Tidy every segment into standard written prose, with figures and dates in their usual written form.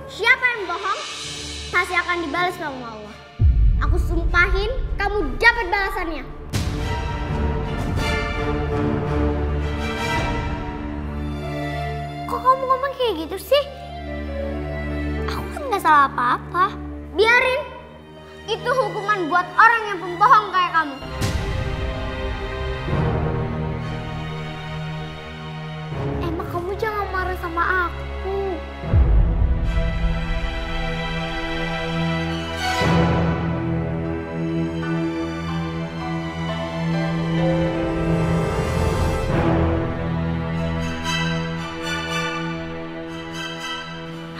siapa yang bohong, pasti akan dibalas sama Allah. Aku sumpahin kamu dapat balasannya. Kok kamu ngomong kayak gitu sih? Aku kan gak salah apa-apa. Biarin. Itu hukuman buat orang yang pembohong kayak kamu. Emang kamu jangan marah sama aku.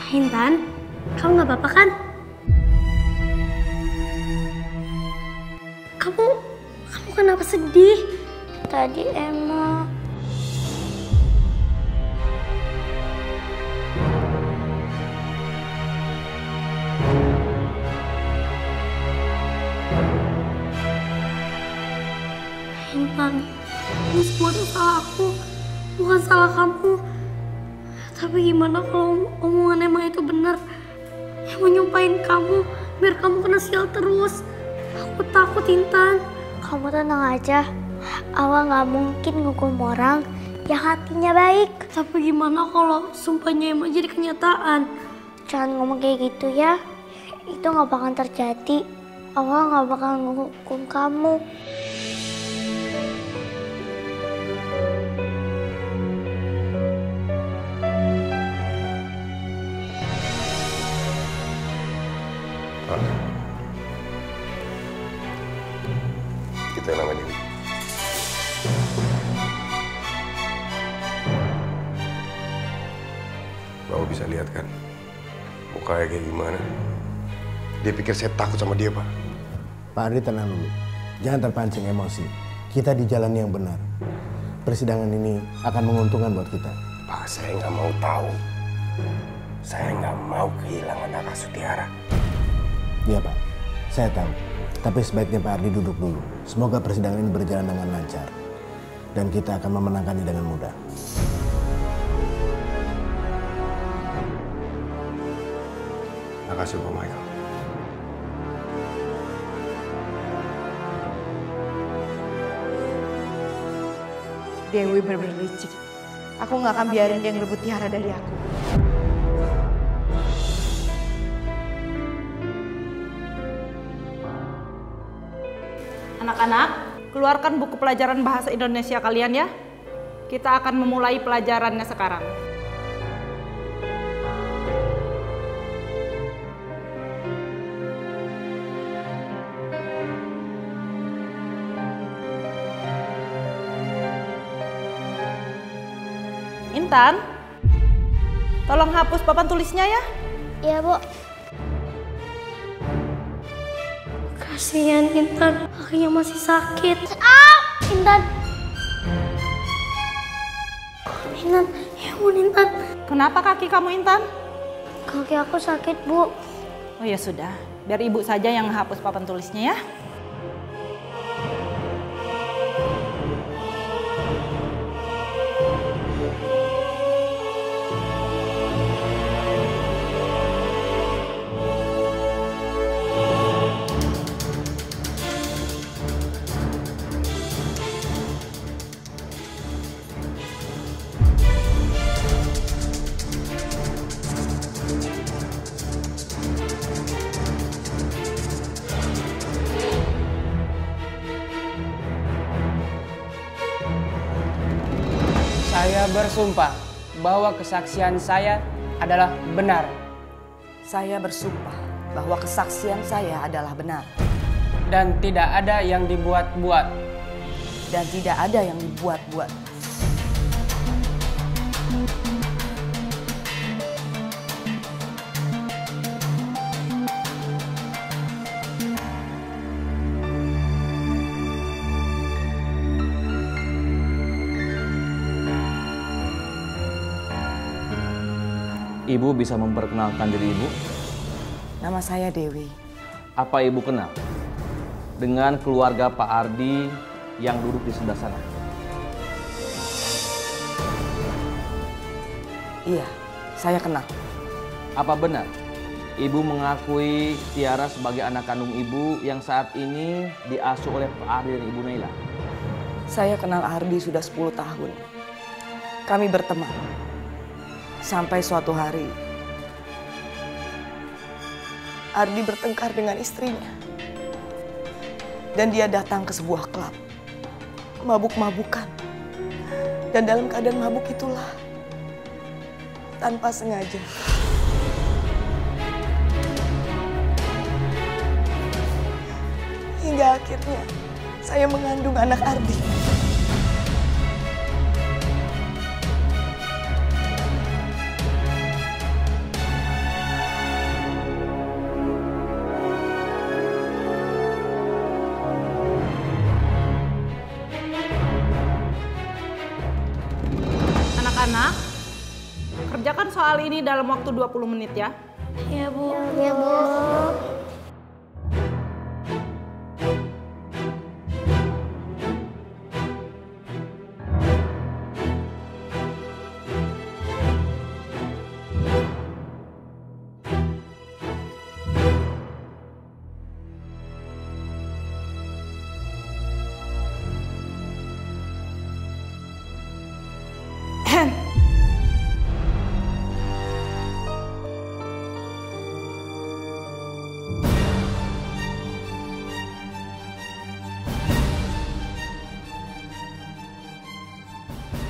Intan, kamu gak apa-apa kan? Kamu kenapa sedih? Tadi emang... Intan, ini semua tuh salah aku, bukan salah kamu. Tapi gimana kalau omongan emang itu benar? Yang mau nyumpahin kamu, biar kamu kena sial terus. Aku takut, Intan. Kamu tenang aja. Allah nggak mungkin ngukum orang yang hatinya baik. Tapi gimana kalau sumpahnya emang jadi kenyataan? Jangan ngomong kayak gitu ya. Itu nggak bakal terjadi. Allah nggak bakal ngukum kamu. Kita yang namanya Dewi. Bapak bisa lihat kan mukanya kayak gimana. Dia pikir saya takut sama dia, Pak. Pak Ardi, tenang dulu. Jangan terpancing emosi. Kita di jalan yang benar. Persidangan ini akan menguntungkan buat kita. Pak, saya nggak mau tahu. Saya nggak mau kehilangan Raka Sutiara. Iya, Pak. Saya tahu. Tapi sebaiknya Pak Ardi duduk dulu. Semoga persidangan ini berjalan dengan lancar. Dan kita akan memenangkannya dengan mudah. Makasih, Pak Michael. Dewi bener-bener licik. Aku nggak akan biarin dia ngerebut Tiara dari aku. Anak-anak, keluarkan buku pelajaran bahasa Indonesia kalian ya. Kita akan memulai pelajarannya sekarang. Intan, tolong hapus papan tulisnya ya. Iya, Bu. Kasihan Intan, kakinya masih sakit. Intan. Intan, ya ampun Intan. Kenapa kaki kamu, Intan? Kaki aku sakit, Bu. Oh ya sudah, biar ibu saja yang hapus papan tulisnya ya. Saya bersumpah bahwa kesaksian saya adalah benar. Saya bersumpah bahwa kesaksian saya adalah benar. Dan tidak ada yang dibuat-buat. Dan tidak ada yang dibuat-buat. Ibu bisa memperkenalkan diri Ibu? Nama saya Dewi. Apa Ibu kenal dengan keluarga Pak Ardi yang duduk di sebelah sana? Iya, saya kenal. Apa benar Ibu mengakui Tiara sebagai anak kandung Ibu yang saat ini diasuh oleh Pak Ardi dan Ibu Naila? Saya kenal Ardi sudah 10 tahun. Kami berteman. Sampai suatu hari, Ardi bertengkar dengan istrinya. Dan dia datang ke sebuah klub. Mabuk-mabukan. Dan dalam keadaan mabuk itulah, tanpa sengaja, hingga akhirnya saya mengandung anak Ardi. Anak-anak, kerjakan soal ini dalam waktu 20 menit ya. Ya, Bu. Ya, Bu.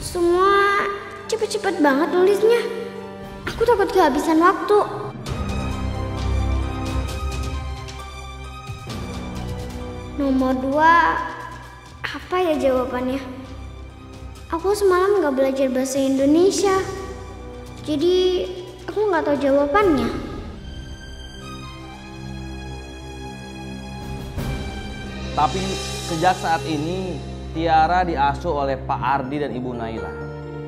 Semua cepet-cepet banget nulisnya. Aku takut kehabisan waktu. Nomor 2, apa ya jawabannya? Aku semalam gak belajar bahasa Indonesia. Jadi aku gak tahu jawabannya. Tapi sejak saat ini Tiara diasuh oleh Pak Ardi dan Ibu Naila.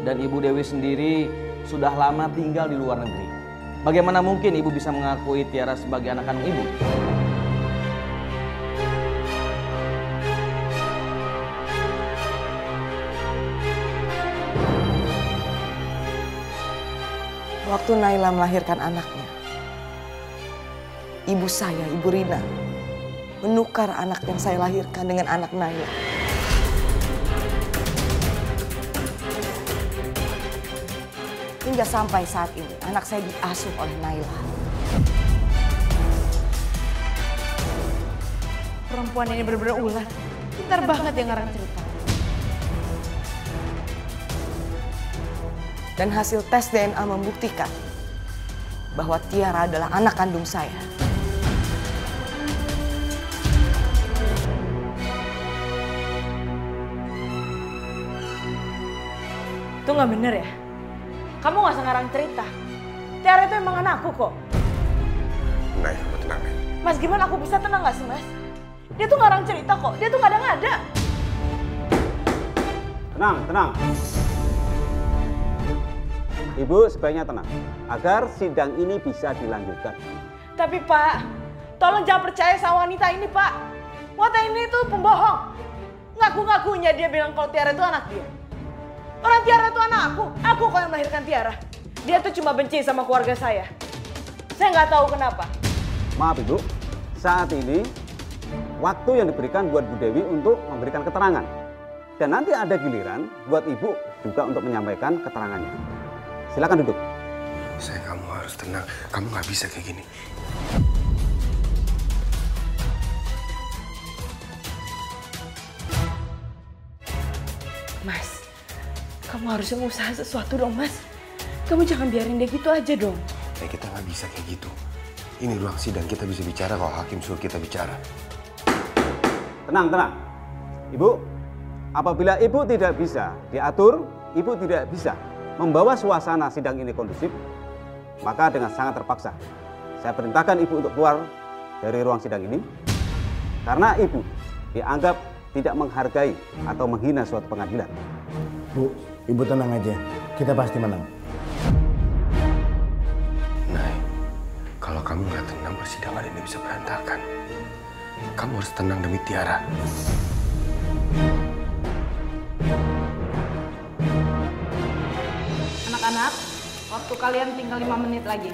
Dan Ibu Dewi sendiri sudah lama tinggal di luar negeri. Bagaimana mungkin Ibu bisa mengakui Tiara sebagai anak kandung Ibu? Waktu Naila melahirkan anaknya, ibu saya, Ibu Rina, menukar anak yang saya lahirkan dengan anak Naila. Hingga sampai saat ini, anak saya diasuh oleh Naila. Perempuan ini benar-benar ular. Pintar banget yang ngarang cerita. Dan hasil tes DNA membuktikan bahwa Tiara adalah anak kandung saya. Itu nggak bener ya? Kamu nggak usah ngarang cerita. Tiara itu emang anakku kok. Nay, kamu tenang, Nay. Mas, gimana aku bisa tenang nggak sih, Mas? Dia tuh ngarang cerita kok. Dia tuh ngada-ngada. Tenang, tenang. Ibu sebaiknya tenang, agar sidang ini bisa dilanjutkan. Tapi Pak, tolong jangan percaya sama wanita ini, Pak. Wanita ini tuh pembohong. Ngaku-ngakunya dia bilang kalau Tiara itu anak dia. Orang Tiara itu anak aku kok yang melahirkan Tiara. Dia tuh cuma benci sama keluarga saya. Saya nggak tahu kenapa. Maaf Ibu, saat ini waktu yang diberikan buat Bu Dewi untuk memberikan keterangan. Dan nanti ada giliran buat Ibu juga untuk menyampaikan keterangannya. Silakan duduk. Saya, kamu harus tenang. Kamu nggak bisa kayak gini. Mas, kamu harusnya usaha sesuatu dong, Mas. Kamu jangan biarin dia gitu aja dong. Kita nggak bisa kayak gitu. Ini ruang sidang, kita bisa bicara kalau hakim suruh kita bicara. Tenang, tenang. Ibu, apabila Ibu tidak bisa diatur, Ibu tidak bisa membawa suasana sidang ini kondusif, maka dengan sangat terpaksa saya perintahkan Ibu untuk keluar dari ruang sidang ini karena Ibu dianggap tidak menghargai atau menghina suatu pengadilan. Bu, Ibu tenang aja. Kita pasti menang. Nay, kalau kamu nggak tenang, persidangan ini bisa berantakan. Kamu harus tenang demi Tiara. Anak-anak, waktu kalian tinggal 5 menit lagi.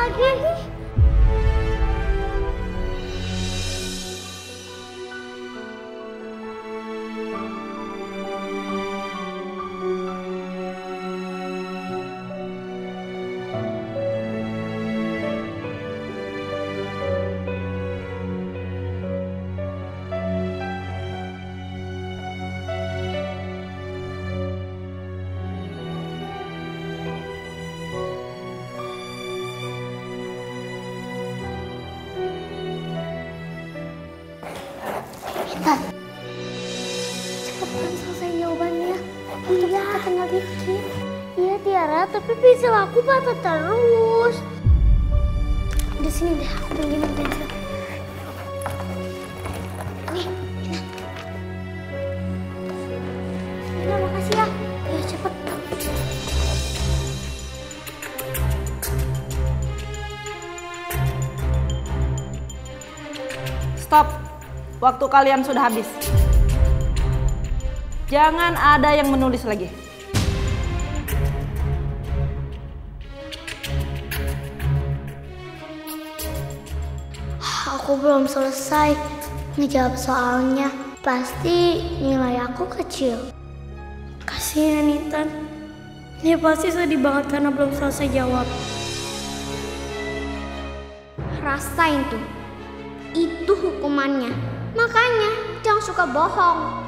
lagi. Cepetan selesai jawabannya. Untuk kita tinggal dikit. Iya Tiara, tapi pensil aku patah terus. Di sini deh, aku pinjemin pensil. Nih, Ina, makasih ya. Ya cepet. Stop. Waktu kalian sudah habis. Jangan ada yang menulis lagi. Aku belum selesai ngejawab soalnya. Pasti nilai aku kecil. Kasihan Intan. Dia pasti sedih banget karena belum selesai jawab. Rasain tuh. Itu hukumannya. Makanya jangan suka bohong.